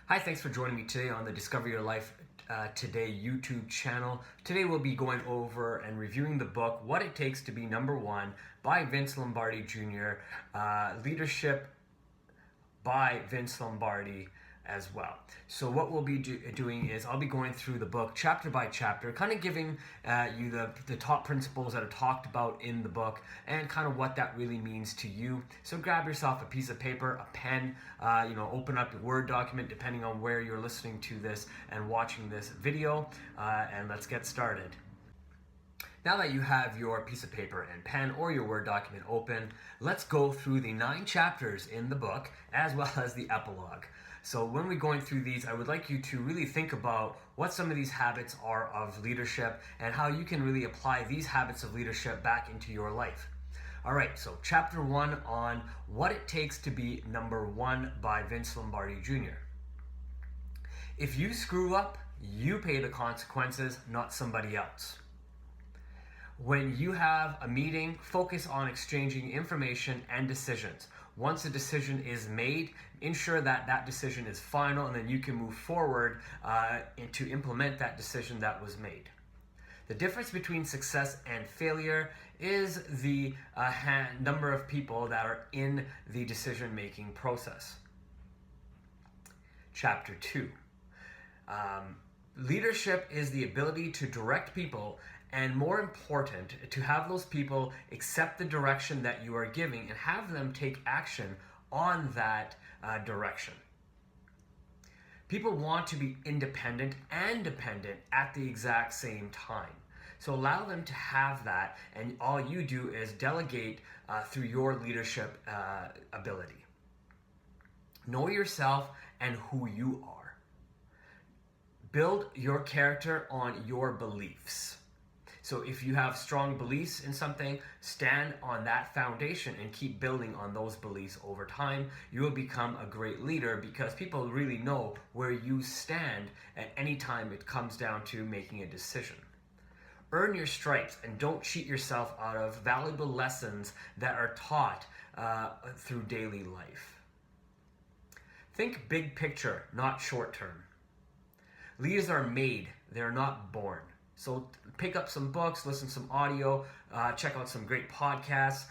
Hi, thanks for joining me today on the Discover Your Life Today YouTube channel. Today we'll be going over and reviewing the book, What It Takes to Be Number One by Vince Lombardi Jr., Leadership by Vince Lombardi as well. So what we'll be doing is I'll be going through the book chapter by chapter, kind of giving you the top principles that are talked about in the book and kind of what that really means to you. So grab yourself a piece of paper, a pen, open up your Word document depending on where you're listening to this and watching this video, and let's get started. Now that you have your piece of paper and pen or your Word document open, let's go through the 9 chapters in the book as well as the epilogue. So when we're going through these, I would like you to really think about what some of these habits are of leadership and how you can really apply these habits of leadership back into your life. All right, so chapter 1 on What It Takes to Be Number One by Vince Lombardi Jr. If you screw up, you pay the consequences, not somebody else. When you have a meeting, focus on exchanging information and decisions. Once a decision is made, ensure that that decision is final, and then you can move forward to implement that decision that was made. The difference between success and failure is the number of people that are in the decision-making process. Chapter 2. Leadership is the ability to direct people, and more important, to have those people accept the direction that you are giving and have them take action on that direction. People want to be independent and dependent at the exact same time. So allow them to have that, and all you do is delegate through your leadership ability. Know yourself and who you are. Build your character on your beliefs. So if you have strong beliefs in something, stand on that foundation and keep building on those beliefs over time. You will become a great leader because people really know where you stand at any time it comes down to making a decision. Earn your stripes and don't cheat yourself out of valuable lessons that are taught through daily life. Think big picture, not short term. Leaders are made, they're not born. So pick up some books, listen to some audio, check out some great podcasts,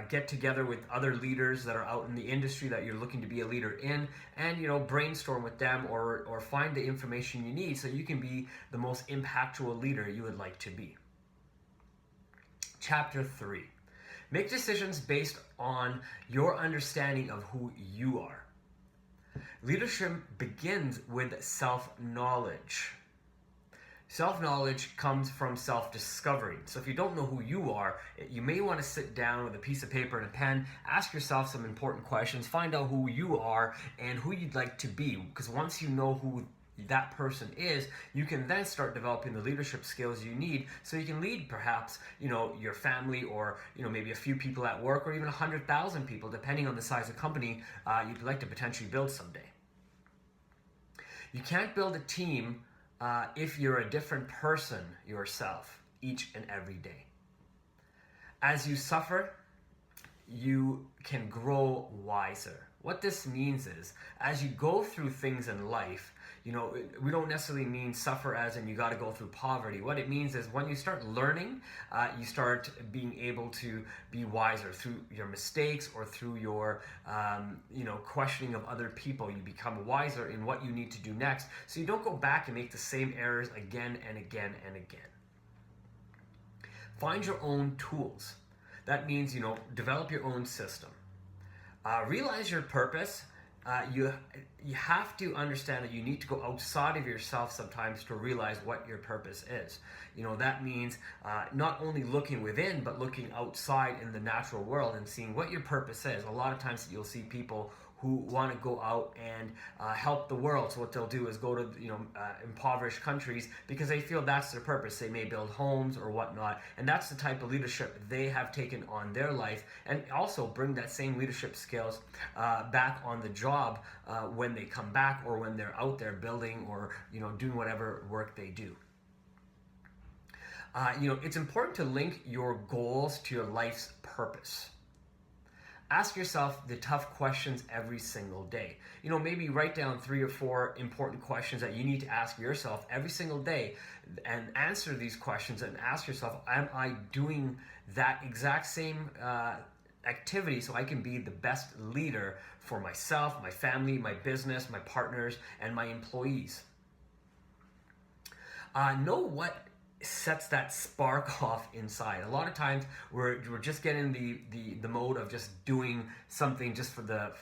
get together with other leaders that are out in the industry that you're looking to be a leader in, and brainstorm with them or find the information you need so you can be the most impactful leader you would like to be. Chapter 3. Make decisions based on your understanding of who you are. Leadership begins with self-knowledge. Self-knowledge comes from self-discovery. So if you don't know who you are, you may want to sit down with a piece of paper and a pen, ask yourself some important questions, find out who you are and who you'd like to be. Because once you know who that person is, you can then start developing the leadership skills you need so you can lead perhaps, your family or, maybe a few people at work or even 100,000 people, depending on the size of company you'd like to potentially build someday. You can't build a team if you're a different person yourself each and every day. As you suffer, you can grow wiser. What this means is, as you go through things in life, we don't necessarily mean suffer as in you got to go through poverty. What it means is when you start learning, you start being able to be wiser through your mistakes or through your, questioning of other people. You become wiser in what you need to do next, so you don't go back and make the same errors again and again and again. Find your own tools. That means, develop your own system. Realize your purpose. You have to understand that you need to go outside of yourself sometimes to realize what your purpose is. That means not only looking within, but looking outside in the natural world and seeing what your purpose is. A lot of times you'll see people who want to go out and help the world. So what they'll do is go to impoverished countries because they feel that's their purpose. They may build homes or whatnot, and that's the type of leadership they have taken on their life, and also bring that same leadership skills back on the job when they come back or when they're out there building or doing whatever work they do. It's important to link your goals to your life's purpose. Ask yourself the tough questions every single day. Maybe write down 3 or 4 important questions that you need to ask yourself every single day and answer these questions and ask yourself, am I doing that exact same activity so I can be the best leader for myself, my family, my business, my partners, and my employees? Know what sets that spark off inside. A lot of times we're just getting the mode of just doing something just for the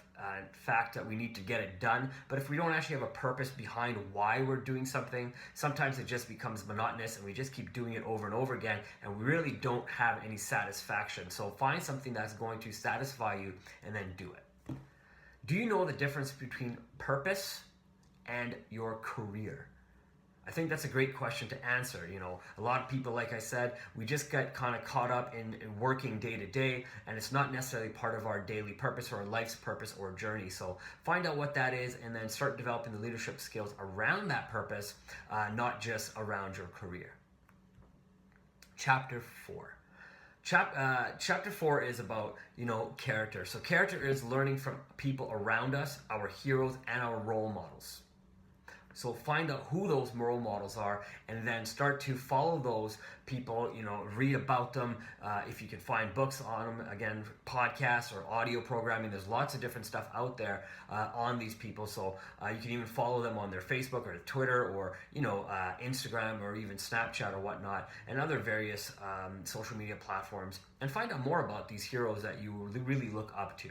fact that we need to get it done. But if we don't actually have a purpose behind why we're doing something, sometimes it just becomes monotonous and we just keep doing it over and over again and we really don't have any satisfaction. So find something that's going to satisfy you and then do it. Do you know the difference between purpose and your career? I think that's a great question to answer. A lot of people, like I said, we just get kind of caught up in working day to day, and it's not necessarily part of our daily purpose or our life's purpose or journey. So find out what that is and then start developing the leadership skills around that purpose, not just around your career. Chapter 4. Chapter 4 is about, character. So character is learning from people around us, our heroes and our role models. So find out who those role models are and then start to follow those people, read about them. If you can find books on them, again, podcasts or audio programming, there's lots of different stuff out there on these people. So you can even follow them on their Facebook or Twitter or, Instagram or even Snapchat or whatnot and other various social media platforms and find out more about these heroes that you really look up to.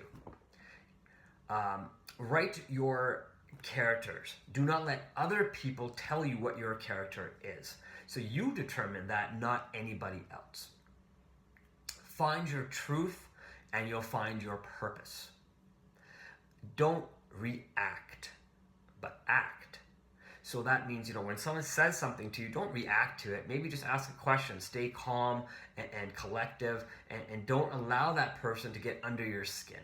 Write your characters. Do not let other people tell you what your character is. So you determine that, not anybody else. Find your truth and you'll find your purpose. Don't react, but act. So that means, when someone says something to you, don't react to it. Maybe just ask a question. Stay calm and collective and don't allow that person to get under your skin.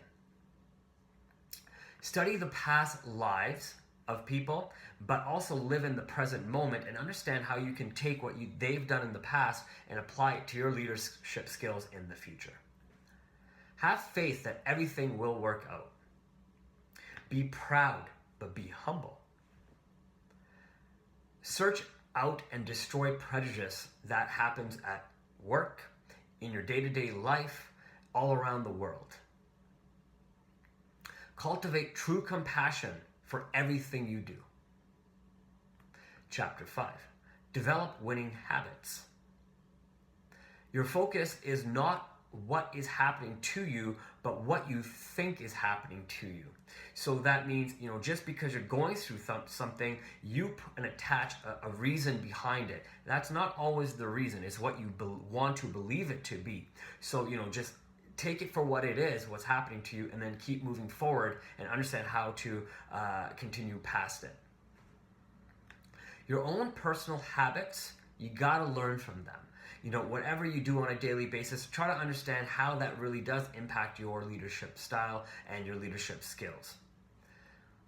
Study the past lives of people, but also live in the present moment and understand how you can take what they've done in the past and apply it to your leadership skills in the future. Have faith that everything will work out. Be proud, but be humble. Search out and destroy prejudice that happens at work, in your day-to-day life, all around the world. Cultivate true compassion for everything you do. Chapter 5. Develop winning habits. Your focus is not what is happening to you, but what you think is happening to you. So that means, just because you're going through something, you attach a reason behind it. That's not always the reason. It's what you want to believe it to be. So, just take it for what it is, what's happening to you, and then keep moving forward and understand how to continue past it. Your own personal habits, you gotta learn from them. Whatever you do on a daily basis, try to understand how that really does impact your leadership style and your leadership skills.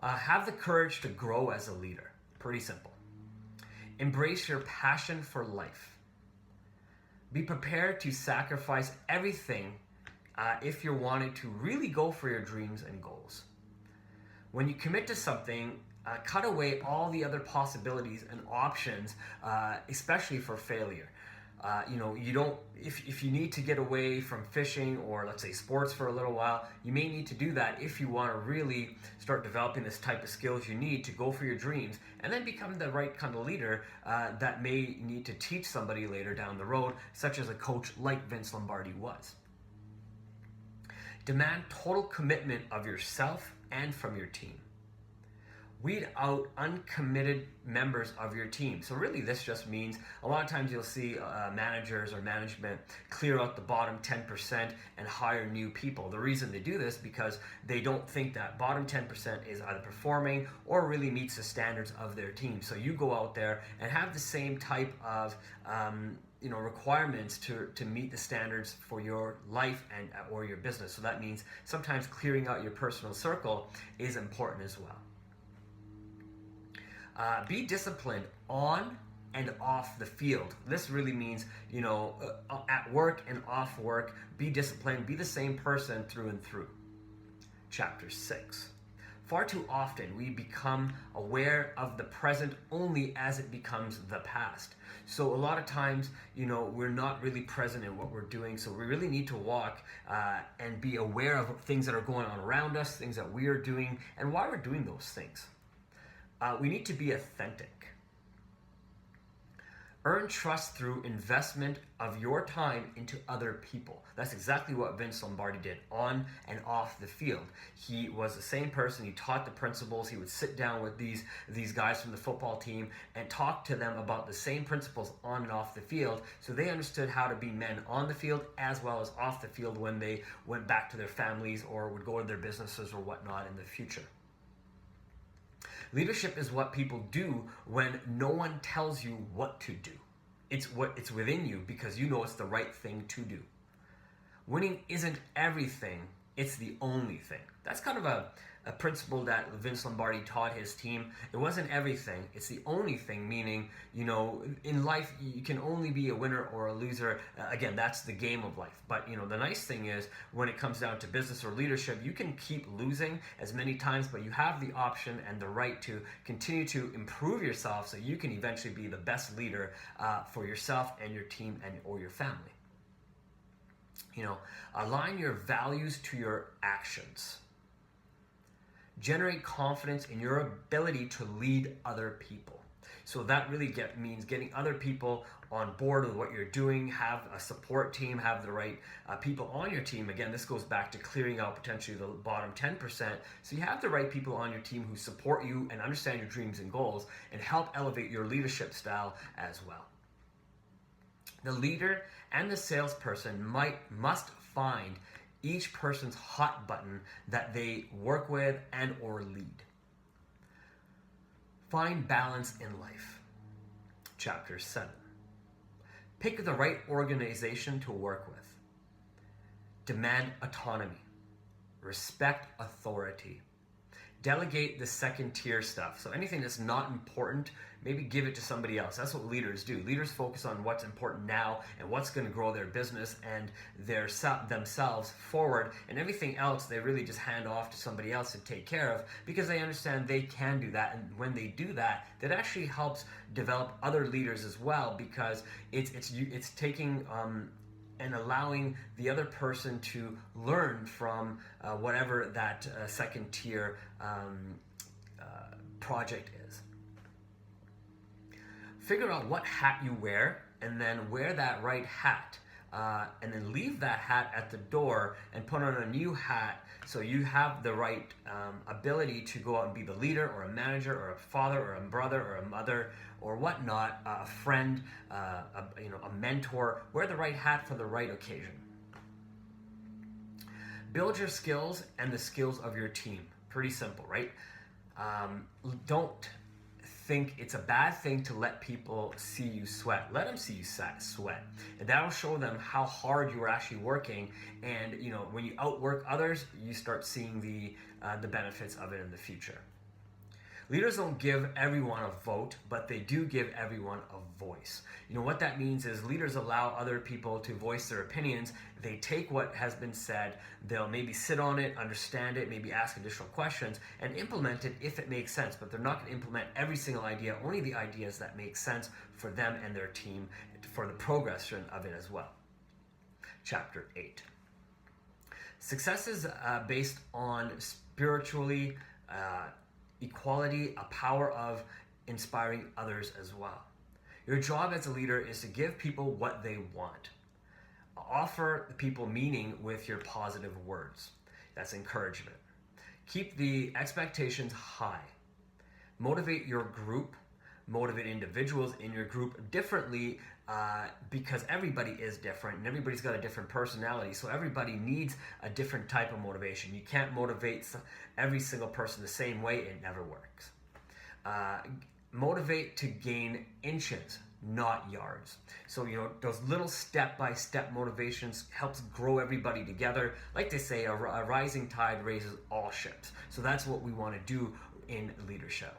Have the courage to grow as a leader. Pretty simple. Embrace your passion for life. Be prepared to sacrifice everything if you're wanting to really go for your dreams and goals. When you commit to something, cut away all the other possibilities and options, especially for failure. You don't, if you need to get away from fishing or let's say sports for a little while, you may need to do that if you want to really start developing this type of skills you need to go for your dreams and then become the right kind of leader that may need to teach somebody later down the road, such as a coach like Vince Lombardi was. Demand total commitment of yourself and from your team. Weed out uncommitted members of your team. So really this just means a lot of times you'll see managers or management clear out the bottom 10% and hire new people. The reason they do this because they don't think that bottom 10% is either performing or really meets the standards of their team. So you go out there and have the same type of requirements to meet the standards for your life and or your business. So that means sometimes clearing out your personal circle is important as well. Be disciplined on and off the field. This really means, at work and off work, be disciplined, be the same person through and through. Chapter 6. Far too often we become aware of the present only as it becomes the past. So a lot of times, we're not really present in what we're doing. So we really need to walk and be aware of things that are going on around us, things that we are doing, and why we're doing those things. We need to be authentic. Earn trust through investment of your time into other people. That's exactly what Vince Lombardi did on and off the field. He was the same person. He taught the principles. He would sit down with these guys from the football team and talk to them about the same principles on and off the field, so they understood how to be men on the field as well as off the field when they went back to their families or would go to their businesses or whatnot in the future. Leadership is what people do when no one tells you what to do. It's within you because you know it's the right thing to do. Winning isn't everything, it's the only thing. That's kind of a principle that Vince Lombardi taught his team. It wasn't everything, it's the only thing, meaning, in life you can only be a winner or a loser. Again, that's the game of life. But, the nice thing is when it comes down to business or leadership, you can keep losing as many times, but you have the option and the right to continue to improve yourself so you can eventually be the best leader for yourself and your team or your family. Align your values to your actions. Generate confidence in your ability to lead other people. So that really means getting other people on board with what you're doing, have a support team, have the right people on your team. Again, this goes back to clearing out potentially the bottom 10%. So you have the right people on your team who support you and understand your dreams and goals and help elevate your leadership style as well. The leader and the salesperson must find each person's hot button that they work with and or lead. Find balance in life. Chapter 7. Pick the right organization to work with. Demand autonomy. Respect authority. Delegate the second tier stuff. So anything that's not important, maybe give it to somebody else. That's what leaders do. Leaders focus on what's important now and what's going to grow their business and themselves forward, and everything else they really just hand off to somebody else to take care of because they understand they can do that. And when they do that, that actually helps develop other leaders as well because it's taking and allowing the other person to learn from whatever that second tier project is. Figure out what hat you wear and then wear that right hat. And then leave that hat at the door and put on a new hat so you have the right ability to go out and be the leader or a manager or a father or a brother or a mother or whatnot, a friend, a mentor. Wear the right hat for the right occasion. Build your skills and the skills of your team. Pretty simple, right? Don't think it's a bad thing to let people see you sweat. Let them see you sweat, and that'll show them how hard you are actually working. And when you outwork others, you start seeing the benefits of it in the future. Leaders don't give everyone a vote, but they do give everyone a voice. What that means is leaders allow other people to voice their opinions. They take what has been said, they'll maybe sit on it, understand it, maybe ask additional questions, and implement it if it makes sense. But they're not going to implement every single idea, only the ideas that make sense for them and their team for the progression of it as well. Chapter 8. Success is based on spiritually equality, a power of inspiring others as well. Your job as a leader is to give people what they want. Offer people meaning with your positive words. That's encouragement. Keep the expectations high. Motivate your group, motivate individuals in your group differently because everybody is different and everybody's got a different personality. So everybody needs a different type of motivation. You can't motivate every single person the same way. It never works. Motivate to gain inches, not yards. So, those little step-by-step motivations helps grow everybody together. Like they say, a rising tide raises all ships. So that's what we want to do in leadership.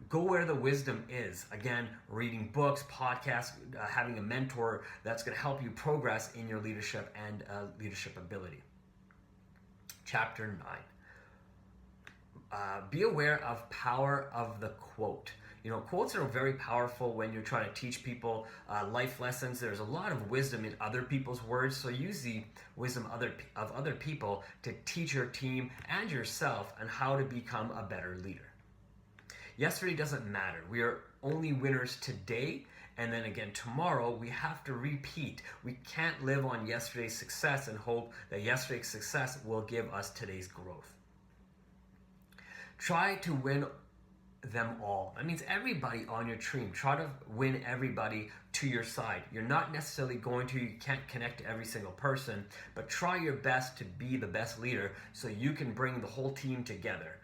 Go where the wisdom is. Again, reading books, podcasts, having a mentor that's going to help you progress in your leadership and leadership ability. Chapter 9. be aware of power of the quote. Quotes are very powerful when you're trying to teach people life lessons. There's a lot of wisdom in other people's words, so use the wisdom of other people to teach your team and yourself on how to become a better leader. Yesterday doesn't matter. We are only winners today, and then again tomorrow. We have to repeat. We can't live on yesterday's success and hope that yesterday's success will give us today's growth. Try to win them all. That means everybody on your team. Try to win everybody to your side. You're not necessarily you can't connect to every single person, but try your best to be the best leader so you can bring the whole team together.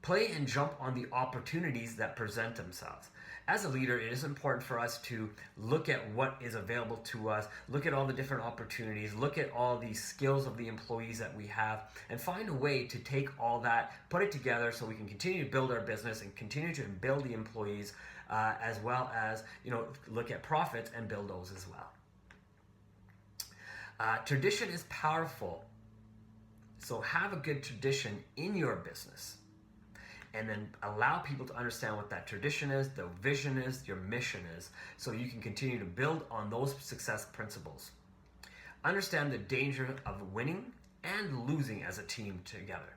Play and jump on the opportunities that present themselves. As a leader, it is important for us to look at what is available to us, look at all the different opportunities, look at all the skills of the employees that we have, and find a way to take all that, put it together so we can continue to build our business and continue to build the employees, as well as look at profits and build those as well. Tradition is powerful, so have a good tradition in your business. And then allow people to understand what that tradition is, the vision is, your mission is, so you can continue to build on those success principles. Understand the danger of winning and losing as a team together.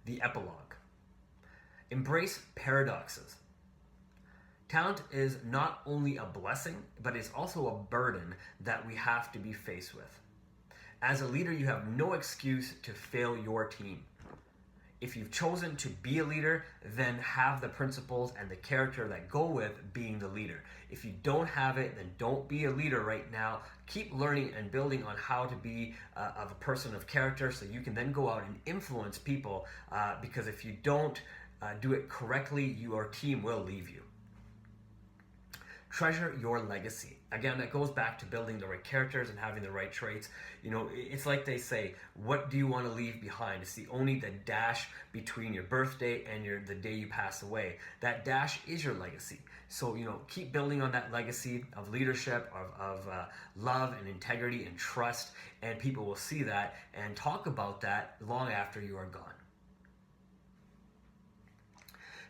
The epilogue. Embrace paradoxes. Talent is not only a blessing, but it's also a burden that we have to be faced with. As a leader, you have no excuse to fail your team. If you've chosen to be a leader, then have the principles and the character that go with being the leader. If you don't have it, then don't be a leader right now. Keep learning and building on how to be of a person of character so you can then go out and influence people, because if you don't do it correctly, your team will leave you. Treasure your legacy. Again, that goes back to building the right characters and having the right traits. It's like they say, what do you want to leave behind? It's the dash between your birthday and the day you pass away. That dash is your legacy. So, keep building on that legacy of leadership, of love and integrity and trust, and people will see that and talk about that long after you are gone.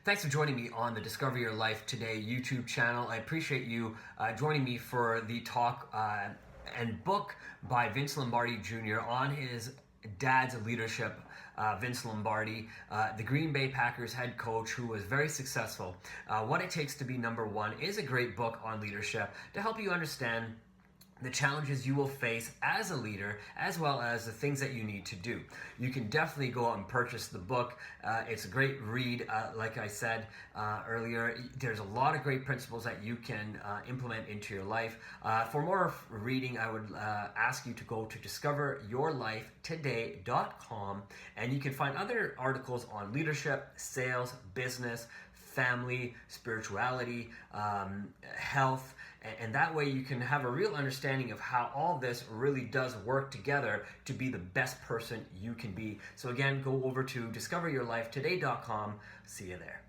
Thanks for joining me on the Discover Your Life Today YouTube channel. I appreciate you joining me for the talk and book by Vince Lombardi Jr. on his dad's leadership, Vince Lombardi, the Green Bay Packers head coach who was very successful. What It Takes to Be Number One is a great book on leadership to help you understand the challenges you will face as a leader, as well as the things that you need to do. You can definitely go out and purchase the book. It's a great read. Like I said earlier, there's a lot of great principles that you can implement into your life. For more reading, I would ask you to go to discoveryourlifetoday.com, and you can find other articles on leadership, sales, business, family, spirituality, health, and that way you can have a real understanding of how all this really does work together to be the best person you can be. So again, go over to discoveryourlifetoday.com. See you there.